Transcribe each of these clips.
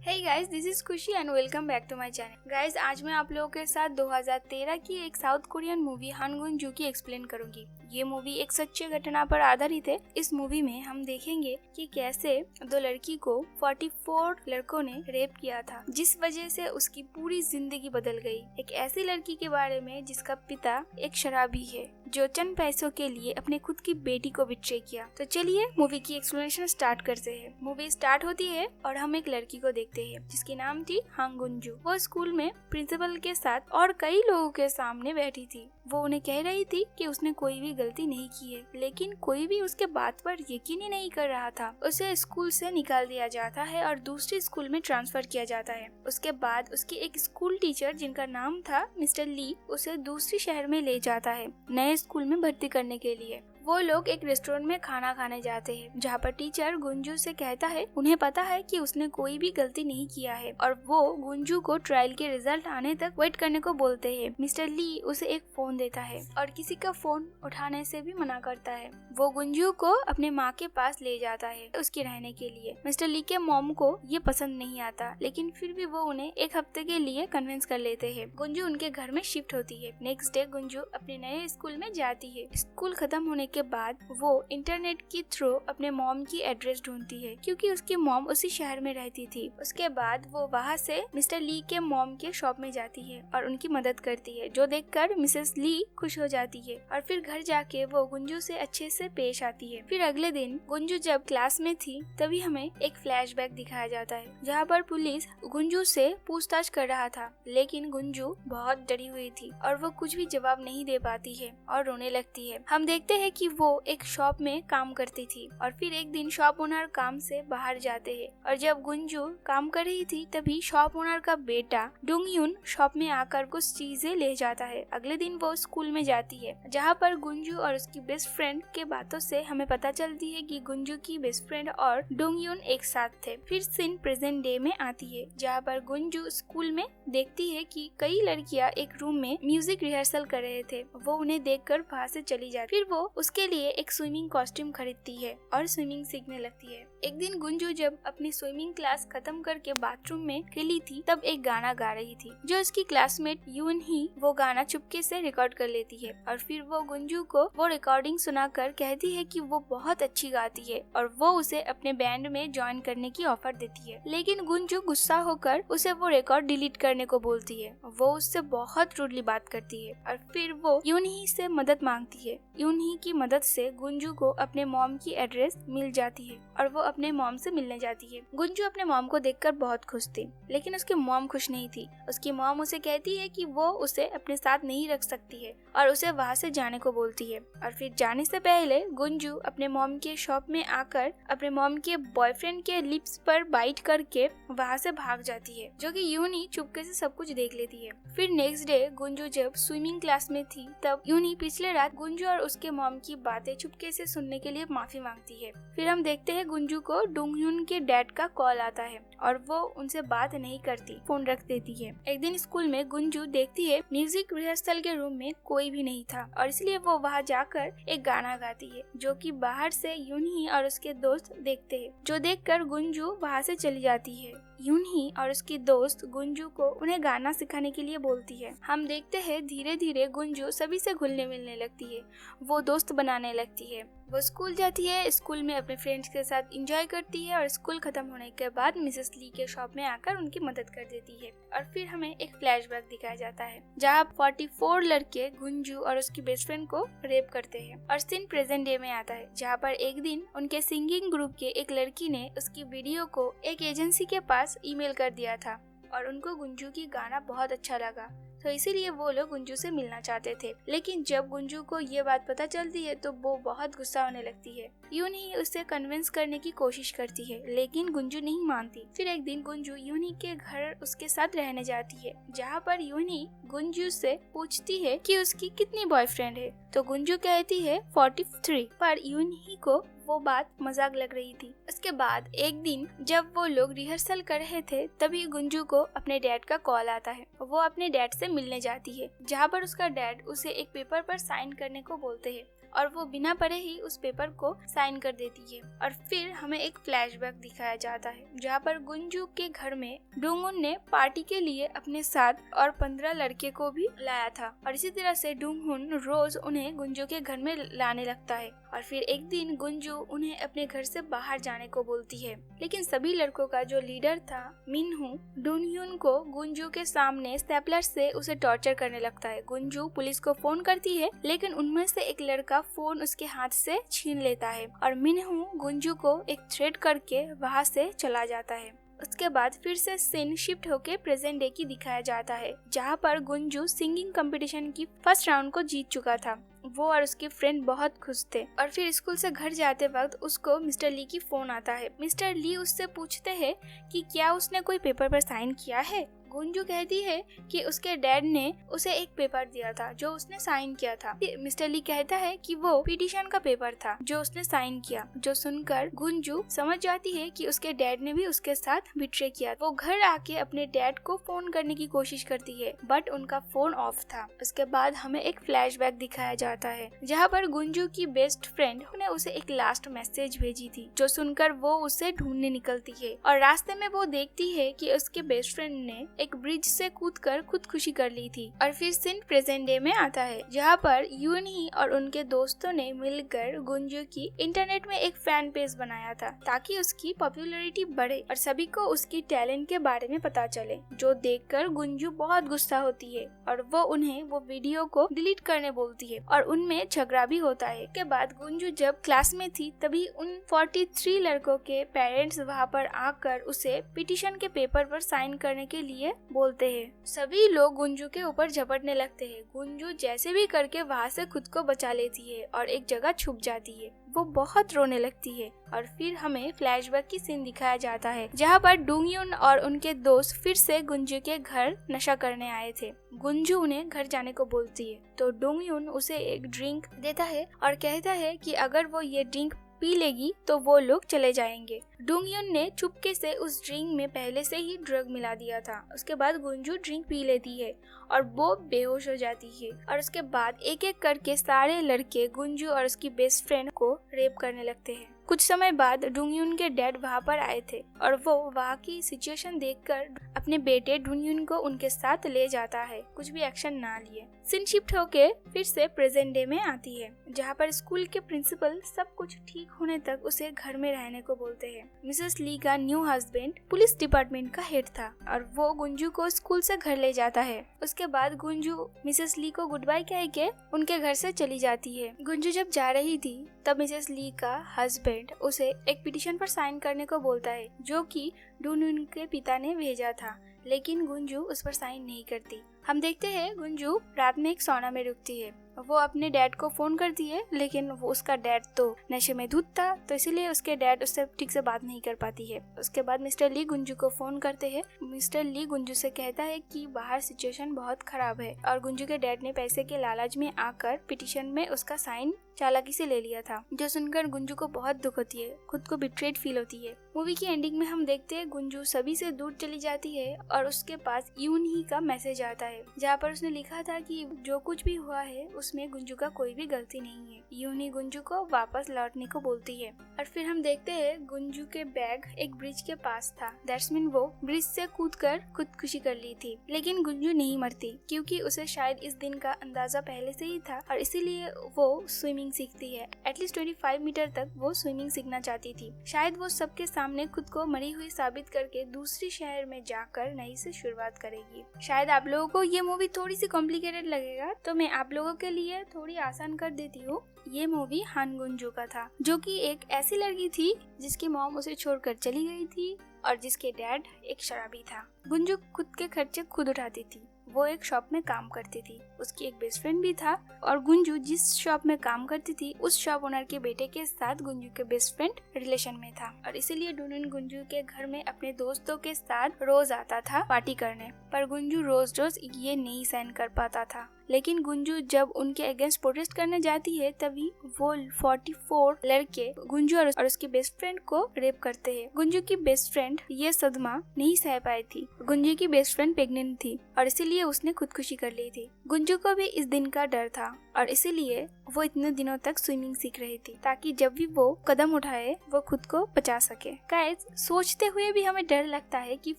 Hey guys, this is Khushi and welcome back to my channel. Guys, आज मैं आप लोगों के साथ 2013 की एक साउथ कोरियन मूवी हानगुन-जू की एक्सप्लेन करूंगी। ये मूवी एक सच्ची घटना पर आधारित है। इस मूवी में हम देखेंगे कि कैसे दो लड़की को 44 लड़कों ने रेप किया था, जिस वजह से उसकी पूरी जिंदगी बदल गई। एक ऐसी लड़की के बारे में जिसका पिता एक शराबी है, जो चंद पैसों के लिए अपने खुद की बेटी को बिट्रे किया। तो चलिए मूवी की एक्सप्लेनेशन स्टार्ट करते हैं। मूवी स्टार्ट होती है और हम एक लड़की को देखते हैं जिसकी नाम थी हांगुन-जू। वो स्कूल में प्रिंसिपल के साथ और कई लोगों के सामने बैठी थी। वो उन्हें कह रही थी कि उसने कोई भी गलती नहीं की है, लेकिन कोई भी उसके बात पर यकीन ही नहीं कर रहा था। उसे स्कूल से निकाल दिया जाता है और दूसरी स्कूल में ट्रांसफर किया जाता है। उसके बाद उसकी एक स्कूल टीचर जिनका नाम था मिस्टर ली उसे दूसरी शहर में ले जाता है नए स्कूल में भर्ती करने के लिए। वो लोग एक रेस्टोरेंट में खाना खाने जाते हैं, जहाँ पर टीचर गुंजू से कहता है उन्हें पता है कि उसने कोई भी गलती नहीं किया है और वो गुंजू को ट्रायल के रिजल्ट आने तक वेट करने को बोलते हैं। मिस्टर ली उसे एक फोन देता है और किसी का फोन उठाने से भी मना करता है। वो गुंजू को अपने माँ के पास ले जाता है उसके रहने के लिए। मिस्टर ली के मॉम को ये पसंद नहीं आता, लेकिन फिर भी वो उन्हें एक हफ्ते के लिए कन्विंस कर लेते हैं। गुंजू उनके घर में शिफ्ट होती है। नेक्स्ट डे गुंजू अपने नए स्कूल में जाती है। स्कूल खत्म होने के बाद वो इंटरनेट के थ्रू अपने मॉम की एड्रेस ढूंढती है, क्योंकि उसकी मॉम उसी शहर में रहती थी। उसके बाद वो वहाँ से मिस्टर ली के मॉम के शॉप में जाती है और उनकी मदद करती है, जो देखकर मिसेस ली खुश हो जाती है और फिर घर जाके वो गुंजू से अच्छे से पेश आती है। फिर अगले दिन गुंजू जब क्लास में थी तभी हमें एक फ्लैशबैक दिखाया जाता है, जहाँ पर पुलिस गुंजू से पूछताछ कर रहा था, लेकिन गुंजू बहुत डरी हुई थी और वो कुछ भी जवाब नहीं दे पाती है और रोने लगती है। हम देखते हैं कि वो एक शॉप में काम करती थी और फिर एक दिन शॉप ओनर काम से बाहर जाते हैं और जब गुंजू काम कर रही थी तभी शॉप ओनर का बेटा डोंगयुन शॉप में आकर कुछ चीजें ले जाता है। अगले दिन वो स्कूल में जाती है, जहाँ पर गुंजू और उसकी बेस्ट फ्रेंड के बातों से हमें पता चलती है कि गुंजू की बेस्ट फ्रेंड और डोंगयुन एक साथ थे। फिर सीन प्रेजेंट डे में आती है, जहाँ पर गुंजू स्कूल में देखती है कि कई लड़कियां एक रूम में म्यूजिक रिहर्सल कर रहे थे। वो उन्हें देखकर वहाँ से चली जाती। फिर वो उसके लिए एक स्विमिंग कॉस्ट्यूम खरीदती है और स्विमिंग सीखने लगती है। एक दिन गुंजू जब अपनी स्विमिंग क्लास खत्म करके बाथरूम में खेली थी तब एक गाना गा रही थी, जो उसकी क्लासमेट यून ही वो गाना चुपके से रिकॉर्ड कर लेती है और फिर वो गुंजू को वो रिकॉर्डिंग सुनाकर कहती है कि वो बहुत अच्छी गाती है और वो उसे अपने बैंड में ज्वाइन करने की ऑफर देती है। लेकिन गुंजू गुस्सा होकर उसे वो रिकॉर्ड डिलीट करने को बोलती है। वो उससे बहुत रूडली बात करती है और फिर वो यून ही से मदद मांगती है। यून ही की मदद से गुंजू को अपने मॉम की एड्रेस मिल जाती है और वो अपने मॉम से मिलने जाती है। गुंजू अपने मॉम को देखकर बहुत खुश थी, लेकिन उसकी मॉम खुश नहीं थी। उसकी मॉम उसे कहती है कि वो उसे अपने साथ नहीं रख सकती है और उसे वहाँ से जाने को बोलती है। और फिर जाने से पहले गुंजू अपने मॉम के शॉप में आकर अपने मॉम के बॉयफ्रेंड के लिप्स पर बाइट करके वहाँ से भाग जाती है, जो कि यूनी चुपके से सब कुछ देख लेती है। फिर नेक्स्ट डे गुंजू जब स्विमिंग क्लास में थी तब यूनी पिछले रात गुंजू और उसके मॉम की बातें चुपके से सुनने के लिए माफी मांगती है। फिर हम देखते हैं गुंजू को डोंगयुन के डैड का कॉल आता है और वो उनसे बात नहीं करती, फोन रख देती है। एक दिन स्कूल में गुंजू देखती है म्यूजिक रिहर्सल के रूम में कोई भी नहीं था और इसलिए वो वहाँ जाकर एक गाना गाती है, जो कि बाहर से यून ही और उसके दोस्त देखते हैं, जो देखकर गुंजू वहाँ से चली जाती है। यून ही और उसकी दोस्त गुंजू को उन्हें गाना सिखाने के लिए बोलती है। हम देखते हैं धीरे धीरे गुंजू सभी से घुलने मिलने लगती है, वो दोस्त बनाने लगती है। वो स्कूल जाती है, स्कूल में अपने फ्रेंड्स के साथ एंजॉय करती है और स्कूल खत्म होने के बाद मिसेस ली के शॉप में आकर उनकी मदद कर देती है। और फिर हमें एक फ्लैशबैक दिखाया जाता है, जहाँ 44 लड़के गुंजू और उसकी बेस्ट फ्रेंड को रेप करते हैं और सीन प्रेजेंट डे में आता है, जहाँ पर एक दिन उनके सिंगिंग ग्रुप के एक लड़की ने उसकी वीडियो को एक एजेंसी के पास ईमेल कर दिया था और उनको गुंजू की गाना बहुत अच्छा लगा, तो इसीलिए वो लोग गुंजू से मिलना चाहते थे। लेकिन जब गुंजू को ये बात पता चलती है तो वो बहुत गुस्सा होने लगती है। यूनी उसे कन्विंस करने की कोशिश करती है, लेकिन गुंजू नहीं मानती। फिर एक दिन गुंजू यूनी के घर उसके साथ रहने जाती है, जहाँ पर यूनी गुंजू से पूछती है कि उसकी कितनी बॉयफ्रेंड है, तो गुंजू कहती है 43, पर यूनी को वो बात मजाक लग रही थी। उसके बाद एक दिन जब वो लोग रिहर्सल कर रहे थे तभी गुंजू को अपने डैड का कॉल आता है। वो अपने डैड से मिलने जाती है, जहाँ पर उसका डैड उसे एक पेपर पर साइन करने को बोलते हैं और वो बिना पढ़े ही उस पेपर को साइन कर देती है। और फिर हमें एक फ्लैशबैक दिखाया जाता है जहाँ पर गुंजू के घर में डोंगुन ने पार्टी के लिए अपने साथ और 15 लड़के को भी लाया था। और इसी तरह से डोंगुन रोज उन्हें गुंजू के घर में लाने लगता है। और फिर एक दिन गुंजू उन्हें अपने घर से बाहर जाने को बोलती है, लेकिन सभी लड़कों का जो लीडर था मिनहू, डोनह्यून को गुंजू के सामने स्टेपलर से उसे टॉर्चर करने लगता है। गुंजू पुलिस को फोन करती है, लेकिन उनमें से एक लड़का फोन उसके हाथ से छीन लेता है और मिनहू गुंजू को एक थ्रेट करके वहाँ से चला जाता है। उसके बाद फिर से सीन शिफ्ट होके प्रेजेंट डे की दिखाया जाता है, जहाँ पर गुंजू सिंगिंग कंपटीशन की फर्स्ट राउंड को जीत चुका था। वो और उसके फ्रेंड बहुत खुश थे। और फिर स्कूल से घर जाते वक्त उसको मिस्टर ली की फोन आता है। मिस्टर ली उससे पूछते हैं कि क्या उसने कोई पेपर पर साइन किया है। गुंजू कहती है कि उसके डैड ने उसे एक पेपर दिया था जो उसने साइन किया था। मिस्टर ली कहता है कि वो पिटीशन का पेपर था जो उसने साइन किया, जो सुनकर गुंजू समझ जाती है कि उसके डैड ने भी उसके साथ बिट्रे किया। वो घर आके अपने डैड को फोन करने की कोशिश करती है, बट उनका फोन ऑफ था। उसके बाद हमें एक फ्लैशबैक दिखाया जाता है जहाँ पर गुंजू की बेस्ट फ्रेंड ने उसे एक लास्ट मैसेज भेजी थी, जो सुनकर वो उसे ढूंढने निकलती है। और रास्ते में वो देखती है कि उसके बेस्ट फ्रेंड ने एक ब्रिज से कूदकर खुदकुशी कर ली थी। और फिर सीन प्रेजेंट डे में आता है जहाँ पर यूनही और उनके दोस्तों ने मिलकर गुंजू की इंटरनेट में एक फैन पेज बनाया था ताकि उसकी पॉपुलैरिटी बढ़े और सभी को उसकी टैलेंट के बारे में पता चले, जो देखकर गुंजू बहुत गुस्सा होती है और वो उन्हें वो वीडियो को डिलीट करने बोलती है और उनमें झगड़ा भी होता है। के बाद गुंजू जब क्लास में थी तभी उन 43 लड़कों के पेरेंट्स वहाँ पर आकर उसे पिटीशन के पेपर पर साइन करने के लिए बोलते हैं। सभी लोग गुंजू के ऊपर झपटने लगते हैं। गुंजू जैसे भी करके वहाँ से खुद को बचा लेती है और एक जगह छुप जाती है। वो बहुत रोने लगती है और फिर हमें फ्लैशबैक की सीन दिखाया जाता है जहाँ पर डोंगह्यून और उनके दोस्त फिर से गुंजू के घर नशा करने आए थे। गुंजू उन्हें घर जाने को बोलती है तो डोंगह्यून उसे एक ड्रिंक देता है और कहता है कि अगर वो ये ड्रिंक पी लेगी तो वो लोग चले जाएंगे। डोंगह्यून ने चुपके से उस ड्रिंक में पहले से ही ड्रग मिला दिया था। उसके बाद गुंजू ड्रिंक पी लेती है और वो बेहोश हो जाती है और उसके बाद एक एक करके सारे लड़के गुंजू और उसकी बेस्ट फ्रेंड को रेप करने लगते हैं। कुछ समय बाद डोंगह्यून के डैड वहाँ पर आए थे और वो वहाँ की सिचुएशन देखकर अपने बेटे डोंगह्यून को उनके साथ ले जाता है, कुछ भी एक्शन ना लिए। सीन शिफ्ट होके फिर से प्रेजेंट डे में आती है जहाँ पर स्कूल के प्रिंसिपल सब कुछ ठीक होने तक उसे घर में रहने को बोलते हैं। मिसेस ली का न्यू हस्बैंड पुलिस डिपार्टमेंट का हेड था और वो गुंजू को स्कूल से घर ले जाता है। उसके बाद गुंजू मिसेस ली को गुड बाय कह के उनके घर से चली जाती है। गुंजू जब जा रही थी तब मिसेस ली का हस्बैंड उसे एक पिटीशन पर साइन करने को बोलता है जो कि डोंगह्यून के पिता ने भेजा था, लेकिन गुंजू उस पर साइन नहीं करती। हम देखते हैं गुंजू रात में एक सौना में रुकती है। वो अपने डैड को फोन करती है, लेकिन वो उसका डैड तो नशे में धुत था, तो इसीलिए उसके डैड उससे ठीक से बात नहीं कर पाती है। उसके बाद मिस्टर ली गुंजू को फोन करते हैं। मिस्टर ली गुंजू से कहता है कि बाहर सिचुएशन बहुत खराब है और गुंजू के डैड ने पैसे के लालच में आकर पिटीशन में उसका साइन चालाकी से ले लिया था, जो सुनकर गुंजू को बहुत दुख होती है, खुद को बिट्रेड फील होती है। मूवी की एंडिंग में हम देखते हैं गुंजू सभी से दूर चली जाती है और उसके पास यूनही का मैसेज आता है जहाँ पर उसने लिखा था कि जो कुछ भी हुआ है उसमें गुंजू का कोई भी गलती नहीं है। यूनही गुंजू को वापस लौटने को बोलती है और फिर हम देखते हैं गुंजू के बैग एक ब्रिज के पास था। दैट्स मीन वो ब्रिज से कूदकर खुदकुशी कर ली थी, लेकिन गुंजू नहीं मरती क्योंकि उसे शायद इस दिन का अंदाजा पहले से ही था और इसीलिए वो स्विमिंग सीखती है। एटलीस्ट 25 मीटर तक वो स्विमिंग सीखना चाहती थी। शायद वो सबके सामने खुद को मरी हुई साबित करके दूसरी शहर में जाकर नई से शुरुआत करेगी। शायद आप लोगों को ये मूवी थोड़ी सी कॉम्प्लिकेटेड लगेगा, तो मैं आप लोगों के लिए थोड़ी आसान कर देती हूँ। ये मूवी हान गुंजू का था, जो कि एक ऐसी लड़की थी जिसकी मॉम उसे छोड़कर चली गई थी और जिसके डैड एक शराबी था। गुंजू खुद के खर्चे खुद उठाती थी। वो एक शॉप में काम करती थी। उसकी एक बेस्ट फ्रेंड भी था और गुंजू जिस शॉप में काम करती थी उस शॉप ओनर के बेटे के साथ गुंजू के बेस्ट फ्रेंड रिलेशन में था और इसीलिए डोनह्यून गुंजू के घर में अपने दोस्तों के साथ रोज आता था पार्टी करने, पर गुंजू रोज रोज ये नहीं सहन कर पाता था। लेकिन गुंजू जब उनके अगेंस्ट प्रोटेस्ट करने जाती है तभी वो 44 लड़के गुंजू और उसके बेस्ट फ्रेंड को रेप करते हैं। गुंजू की बेस्ट फ्रेंड ये सदमा नहीं सह पाई थी। गुंजू की बेस्ट फ्रेंड प्रेग्नेंट थी और इसीलिए उसने खुदकुशी कर ली थी। गुंजू को भी इस दिन का डर था और इसीलिए वो इतने दिनों तक स्विमिंग सीख रही थी ताकि जब भी वो कदम उठाए वो खुद को बचा सके। गाइस, सोचते हुए भी हमें डर लगता है कि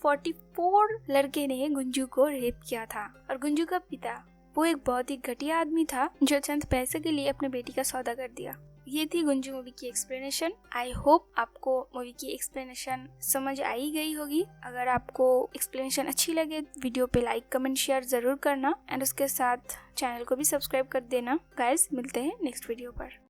44 लड़के ने गुंजू को रेप किया था और गुंजू का पिता वो एक बहुत ही घटिया आदमी था जो चंद पैसे के लिए अपने बेटी का सौदा कर दिया। ये थी गुंजू मूवी की एक्सप्लेनेशन। आई होप आपको मूवी की एक्सप्लेनेशन समझ आई गई होगी। अगर आपको एक्सप्लेनेशन अच्छी लगे वीडियो पे लाइक कमेंट शेयर जरूर करना एंड उसके साथ चैनल को भी सब्सक्राइब कर देना। गाइस, मिलते हैं नेक्स्ट वीडियो पर।